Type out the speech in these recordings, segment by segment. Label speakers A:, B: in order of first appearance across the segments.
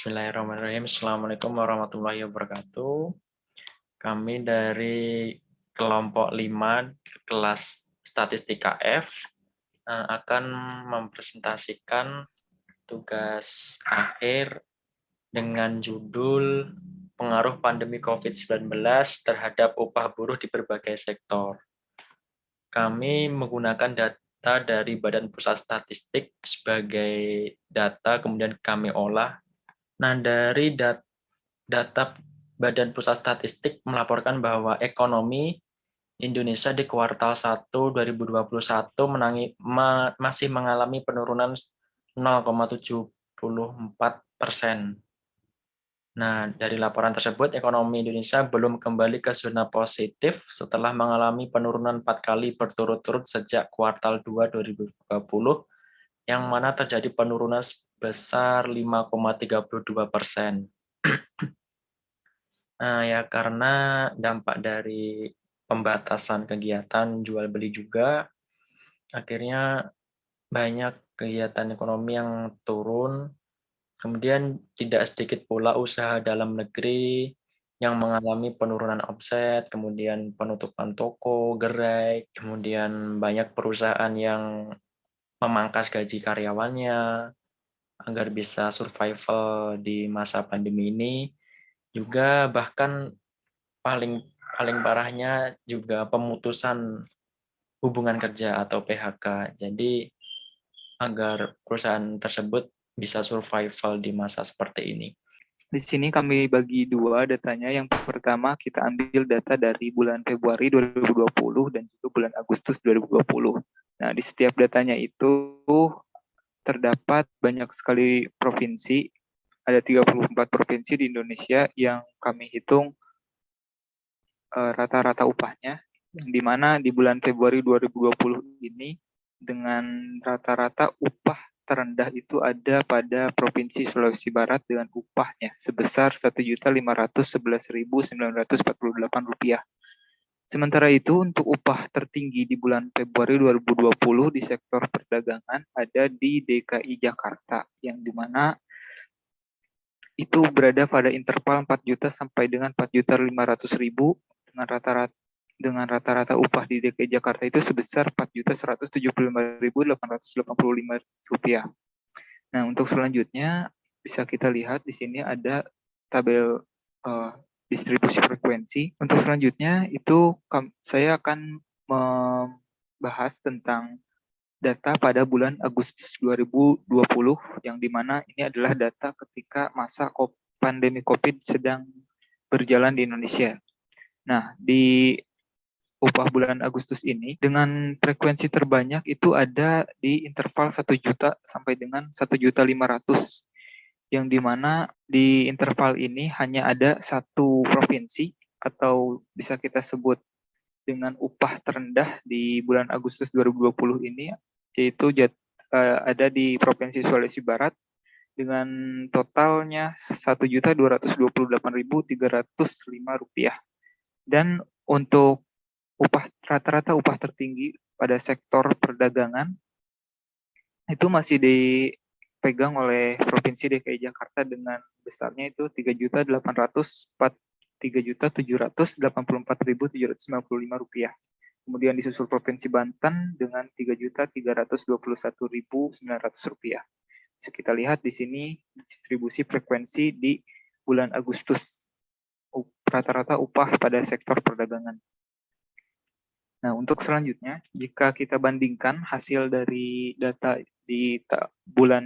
A: Bismillahirrahmanirrahim. Assalamualaikum warahmatullahi wabarakatuh. Kami dari kelompok 5 kelas Statistika F akan mempresentasikan tugas akhir dengan judul Pengaruh Pandemi COVID-19 terhadap upah buruh di berbagai sektor. Kami menggunakan data dari Badan Pusat Statistik sebagai data, kemudian kami olah. Nah, dari data Badan Pusat Statistik melaporkan bahwa ekonomi Indonesia di kuartal 1 2021 masih mengalami penurunan 0,74%. Nah, dari laporan tersebut, ekonomi Indonesia belum kembali ke zona positif setelah mengalami penurunan 4 kali berturut-turut sejak kuartal 2 2020, yang mana terjadi penurunan sebesar 5,32%. Ya karena dampak dari pembatasan kegiatan jual beli juga, akhirnya banyak kegiatan ekonomi yang turun. Kemudian tidak sedikit pula usaha dalam negeri yang mengalami penurunan omset, kemudian penutupan toko, gerai, kemudian banyak perusahaan yang memangkas gaji karyawannya agar bisa survival di masa pandemi ini. Juga bahkan paling paling parahnya juga pemutusan hubungan kerja atau PHK. Jadi agar perusahaan tersebut bisa survival di masa seperti ini.
B: Di sini kami bagi dua datanya. Yang pertama kita ambil data dari bulan Februari 2020 dan juga bulan Agustus 2020. Nah, di setiap datanya itu terdapat banyak sekali provinsi. Ada 34 provinsi di Indonesia yang kami hitung rata-rata upahnya, yang dimana di bulan Februari 2020 ini dengan rata-rata upah terendah itu ada pada Provinsi Sulawesi Barat dengan upahnya sebesar Rp1.511.948. Sementara itu untuk upah tertinggi di bulan Februari 2020 di sektor perdagangan ada di DKI Jakarta, yang dimana itu berada pada interval 4 juta sampai dengan 4.500.000 dengan rata-rata upah di DKI Jakarta itu sebesar Rp4.175.885. Nah, untuk selanjutnya bisa kita lihat di sini ada tabel distribusi frekuensi. Untuk selanjutnya itu saya akan membahas tentang data pada bulan Agustus 2020, yang dimana ini adalah data ketika masa pandemi COVID sedang berjalan di Indonesia. Nah, di upah bulan Agustus ini dengan frekuensi terbanyak itu ada di interval 1 juta sampai dengan 1.500.000, yang dimana di interval ini hanya ada satu provinsi atau bisa kita sebut dengan upah terendah di bulan Agustus 2020 ini, yaitu ada di Provinsi Sulawesi Barat dengan totalnya Rp1.228.305. Dan untuk rata-rata upah tertinggi pada sektor perdagangan itu masih dipegang oleh Provinsi DKI Jakarta dengan besarnya itu Rp3.784.795. Kemudian disusul Provinsi Banten dengan Rp3.321.900. Bisa kita lihat di sini distribusi frekuensi di bulan Agustus rata-rata upah pada sektor perdagangan. Nah, untuk selanjutnya, jika kita bandingkan hasil dari data di bulan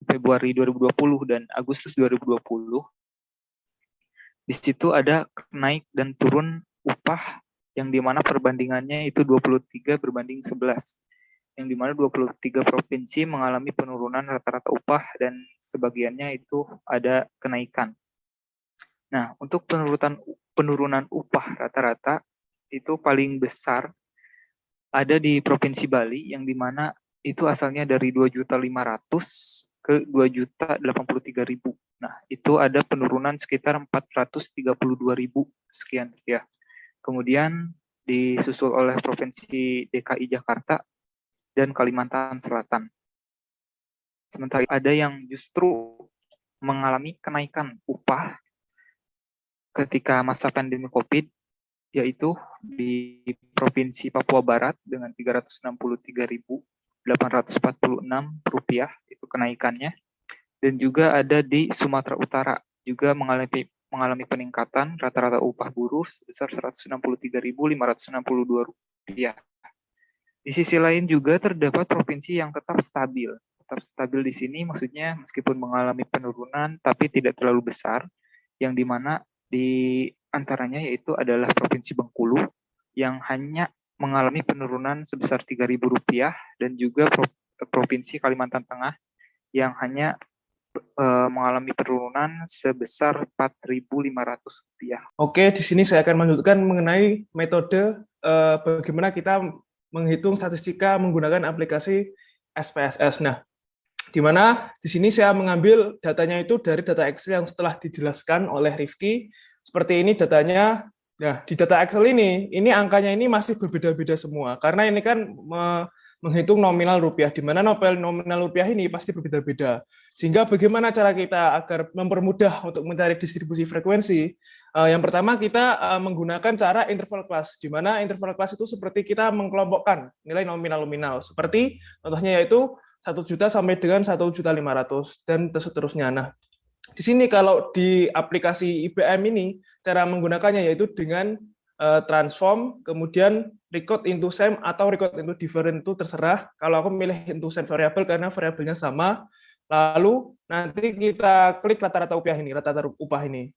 B: Februari 2020 dan Agustus 2020, di situ ada naik dan turun upah yang dimana perbandingannya itu 23 berbanding 11. Yang dimana 23 provinsi mengalami penurunan rata-rata upah dan sebagiannya itu ada kenaikan. Nah, untuk penurunan upah rata-rata itu paling besar ada di Provinsi Bali, yang dimana itu asalnya dari 2.500.000 ke 2.083.000. Nah, itu ada penurunan sekitar 432.000 sekian ya. Kemudian disusul oleh Provinsi DKI Jakarta dan Kalimantan Selatan. Sementara ada yang justru mengalami kenaikan upah ketika masa pandemi COVID, yaitu di Provinsi Papua Barat dengan Rp363.846 itu kenaikannya, dan juga ada di Sumatera Utara juga mengalami peningkatan rata-rata upah buruh sebesar Rp163.562. Di sisi lain juga terdapat provinsi yang tetap stabil. Tetap stabil di sini maksudnya meskipun mengalami penurunan tapi tidak terlalu besar, yang dimana di antaranya yaitu adalah Provinsi Bengkulu yang hanya mengalami penurunan sebesar Rp3.000 dan juga Provinsi Kalimantan Tengah yang hanya mengalami penurunan sebesar Rp4.500.
C: Oke, di sini saya akan melanjutkan mengenai metode bagaimana kita menghitung statistika menggunakan aplikasi SPSS. Nah, di mana di sini saya mengambil datanya itu dari data Excel yang setelah dijelaskan oleh Rifki. Seperti ini datanya. Nah, di data Excel ini angkanya ini masih berbeda-beda semua. Karena ini kan menghitung nominal rupiah, di mana nominal rupiah ini pasti berbeda-beda. Sehingga bagaimana cara kita agar mempermudah untuk mencari distribusi frekuensi? Yang pertama kita menggunakan cara interval class, di mana interval class itu seperti kita mengelompokkan nilai nominal-nominal. Seperti contohnya yaitu 1 juta sampai dengan 1.500.000 dan seterusnya. Nah, di sini kalau di aplikasi IBM ini cara menggunakannya yaitu dengan transform, kemudian record into same atau record into different, itu terserah. Kalau aku milih into same variable karena variabelnya sama. Lalu nanti kita klik rata-rata upah ini,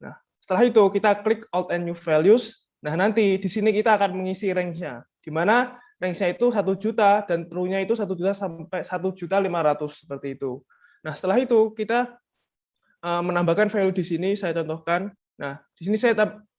C: Nah, setelah itu kita klik alt and new values. Nah, nanti di sini kita akan mengisi range-nya, di mana range-nya itu 1 juta dan true-nya itu 1 juta sampai 1.500.000 seperti itu. Nah, setelah itu kita menambahkan value di sini, saya contohkan. Nah, di sini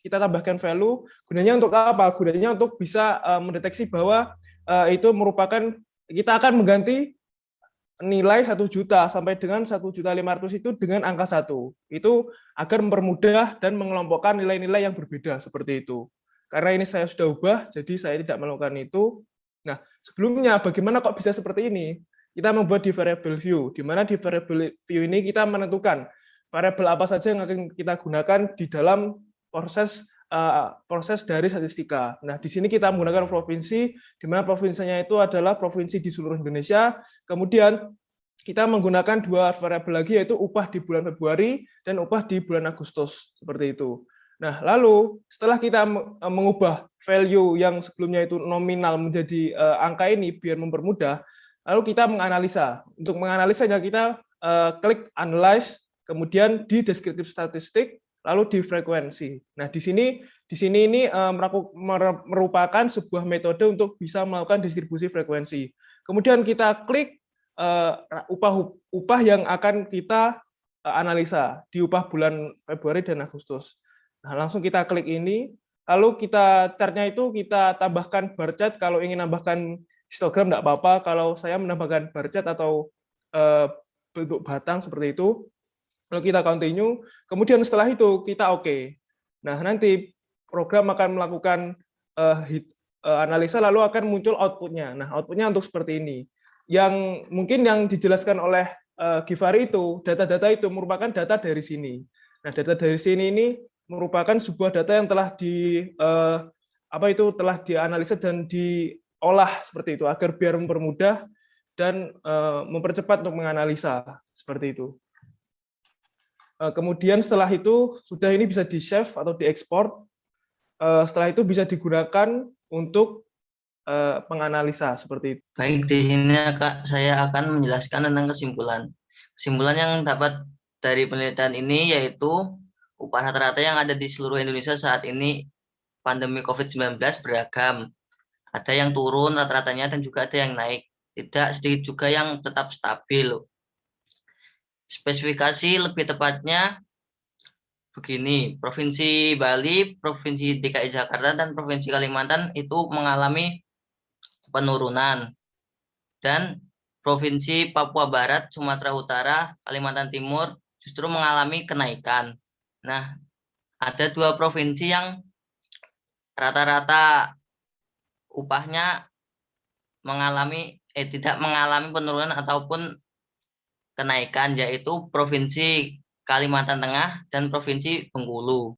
C: kita tambahkan value, gunanya untuk apa? Gunanya untuk bisa mendeteksi bahwa itu merupakan, kita akan mengganti nilai 1 juta sampai dengan 1.500.000 itu dengan angka 1. Itu agar mempermudah dan mengelompokkan nilai-nilai yang berbeda seperti itu. Karena ini saya sudah ubah, jadi saya tidak melakukan itu. Nah, sebelumnya bagaimana kok bisa seperti ini? Kita membuat di variable view, di mana di variable view ini kita menentukan variabel apa saja yang akan kita gunakan di dalam proses dari statistika. Nah, di sini kita menggunakan provinsi, di mana provinsinya itu adalah provinsi di seluruh Indonesia. Kemudian kita menggunakan 2 variabel lagi, yaitu upah di bulan Februari dan upah di bulan Agustus, seperti itu. Nah, lalu setelah kita mengubah value yang sebelumnya itu nominal menjadi angka ini biar mempermudah, lalu kita menganalisa. Untuk menganalisanya kita klik analyze, kemudian di deskriptif statistik, lalu di frekuensi. Nah, di sini ini merupakan sebuah metode untuk bisa melakukan distribusi frekuensi. Kemudian kita klik upah yang akan kita analisa di upah bulan Februari dan Agustus. Nah, langsung kita klik ini, lalu kita chart-nya itu kita tambahkan bar chart. Kalau ingin nambahkan histogram tidak apa-apa, kalau saya menambahkan bar chart atau bentuk batang seperti itu. Lalu kita continue, kemudian setelah itu kita oke. Nah, nanti program akan melakukan analisa, lalu akan muncul output-nya. Nah, output-nya untuk seperti ini. Yang mungkin yang dijelaskan oleh Givari itu, data-data itu merupakan data dari sini. Nah, data dari sini ini merupakan sebuah data yang telah telah dianalisa dan diolah seperti itu agar biar mempermudah dan mempercepat untuk menganalisa seperti itu. Kemudian setelah itu sudah ini bisa di-save atau diekspor. Setelah itu bisa digunakan untuk penganalisa seperti itu.
D: Baik, di sini saya akan menjelaskan tentang kesimpulan. Kesimpulan yang dapat dari penelitian ini yaitu upah rata-rata yang ada di seluruh Indonesia saat ini pandemi COVID-19 beragam. Ada yang turun rata-ratanya dan juga ada yang naik. Tidak sedikit juga yang tetap stabil. Spesifikasi lebih tepatnya begini, Provinsi Bali, Provinsi DKI Jakarta, dan Provinsi Kalimantan itu mengalami penurunan. Dan Provinsi Papua Barat, Sumatera Utara, Kalimantan Timur justru mengalami kenaikan. Nah, ada 2 provinsi yang rata-rata upahnya tidak mengalami penurunan ataupun kenaikan, yaitu Provinsi Kalimantan Tengah, dan Provinsi Bengkulu.